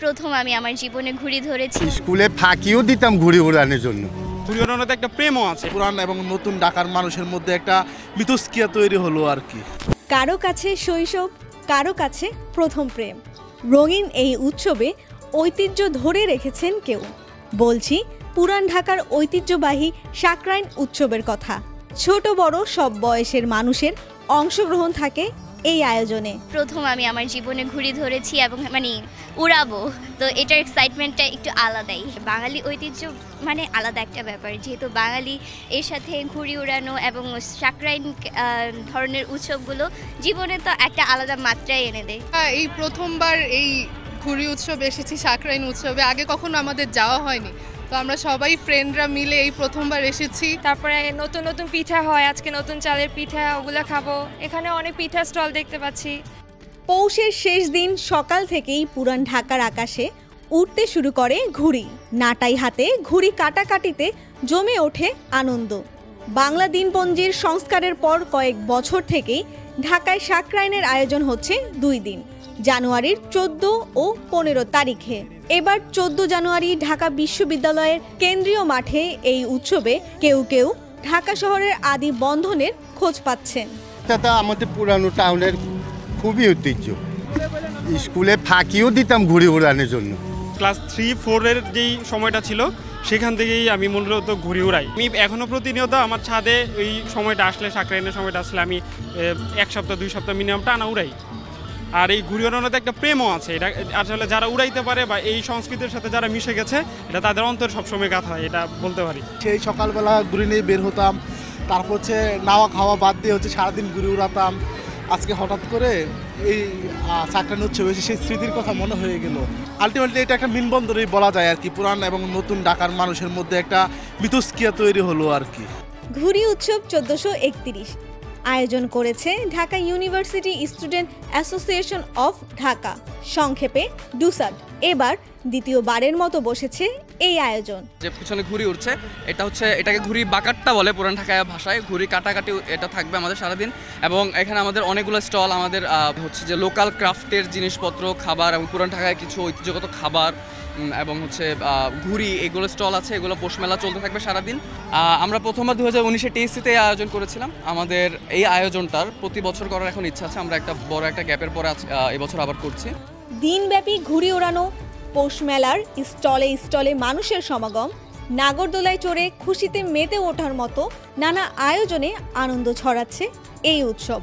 প্রথম আমি আমার জীবনে ঘুড়ি ধরেছি। স্কুলে ফাঁকিও দিতাম ঘুড়ি ওড়ানোর জন্য। ঘুড়ি ওড়ানোতে একটা প্রেমও আছে। পুরান এবং নতুন ঢাকার মানুষের মধ্যে একটা মিথস্ক্রিয়া তৈরি হলো আর কি। কারো কাছে শৈশব, কারো কাছে প্রথম প্রেম। রঙিন এই উৎসবে ঐতিহ্য ধরে রেখেছেন কেউ। বলছি পুরান ঢাকার ঐতিহ্যবাহী সাকরাইন উৎসবের কথা। ছোট বড় সব বয়সের মানুষের অংশগ্রহণ থাকে এই আয়োজনে। প্রথম আমি আমার জীবনে ঘুড়ি ধরেছি এবং উড়াবো, তো এটার এক্সাইটমেন্টটা একটু আলাদাই। বাঙালি ঐতিহ্য আলাদা একটা ব্যাপার, যেহেতু বাঙালি এর সাথে ঘুড়ি উড়ানো এবং সাকরাইন ধরনের উৎসবগুলো জীবনে তো একটা আলাদা মাত্রায় এনে দেয়। এই প্রথমবার এই ঘুড়ি উৎসব এসেছি, সাকরাইন উৎসবে। আগে কখনো আমাদের যাওয়া হয়নি, তো আমরা সবাই ফ্রেন্ডরা মিলে এই প্রথমবার এসেছি। তারপরে নতুন নতুন পিঠা হয়, আজকে নতুন চালের পিঠা, ওগুলো খাবো। এখানে অনেক পিঠা স্টল দেখতে পাচ্ছি। পৌষের শেষ দিন সকাল থেকেই পুরান ঢাকার আকাশে উঠতে শুরু করে ঘুড়ি। নাটাই হাতে ঘুড়ি কাটাকাটিতে জমে ওঠে আনন্দ। বাংলা দিনপঞ্জির সংস্কারের পর কয়েক বছর থেকেই ঢাকায় সাকরাইনের আয়োজন হচ্ছে 2 দিন, জানুয়ারির 14 ও 15 তারিখে। এবার 14 জানুয়ারি ঢাকা বিশ্ববিদ্যালয়ের কেন্দ্রীয় মাঠে এই উৎসবে কেউ কেউ ঢাকা শহরের আদি বন্ধনের খোঁজ পাচ্ছেন। এটা আমাদের পুরানো টাউনের খুবই ঐতিহ্য। স্কুলে ফাঁকিও দিতাম ঘুড়ি ওড়ানোর জন্য। ক্লাস 3-4 যেই সময়টা ছিল সেখান থেকেই আমি মূলত ঘুড়ি উড়াই। আমি এখনও প্রতিনিয়ত আমার ছাদে এই সময়টা আসলে, সাকরাইনের সময়টা আসলে আমি 1 সপ্তাহ 2 সপ্তাহ মিনিমাম টানা উড়াই। আর এই ঘুড়ি ওড়ানোতে একটা প্রেমও আছে। এটা আসলে যারা উড়াইতে পারে বা এই সংস্কৃতির সাথে যারা মিশে গেছে, এটা তাদের অন্তর সবসময় গাথা হয়, এটা বলতে পারি। সেই সকালবেলা ঘুড়ি নিয়ে বের হতাম, তারপর নাওয়া খাওয়া বাদ দিয়ে সারাদিন ঘুড়ি উড়াতাম। আজকে হঠাৎ করে এই সাকরাইন উৎসব এসে সেই স্মৃতির কথা মনে হয়ে গেল। আলটিমেটলি এটা একটা মিলবন্ধনই বলা যায় আর কি। পুরান এবং নতুন ঢাকার মানুষের মধ্যে একটা মিথস্ক্রিয়া তৈরি হলো আর কি। ঘুড়ি উৎসব 1431 আয়োজন করেছে Dhaka university student association of Dhaka, সংক্ষেপে ডুসাড। এবার দ্বিতীয়বারের মতো বসেছে এই আয়োজন। যে পিছনে ঘুড়ি উঠছে, এটাকে ঘুড়ি বাকাট্টা বলে পুরান ঢাকায় ভাষায়। ঘুড়ি কাটাকাটি এটা থাকবে আমাদের সারাদিন। এবং এখানে আমাদের অনেকগুলো স্টল, আমাদের যে লোকাল ক্রাফটের জিনিসপত্র, খাবার এবং পুরান ঢাকায় কিছু ঐতিহ্যগত খাবার এবং ঘুড়ি, এগুলো স্টল আছে। এগুলো পৌষ মেলা চলতে থাকবে সারাদিন। আমরা প্রথমবার 2019-এ টিএসসিতে আয়োজন করেছিলাম। আমাদের এই আয়োজনটার প্রতি বছর করার এখন ইচ্ছা আছে। আমরা একটা বড় একটা গ্যাপের পরে এবছর আবার করছি। দিনব্যাপী ঘুড়ি ওড়ানো, পৌষ মেলার স্টলে স্টলে মানুষের সমাগম, নাগরদোলায় চড়ে খুশিতে মেতে ওঠার মতো নানা আয়োজনে আনন্দ ছড়াচ্ছে এই উৎসব।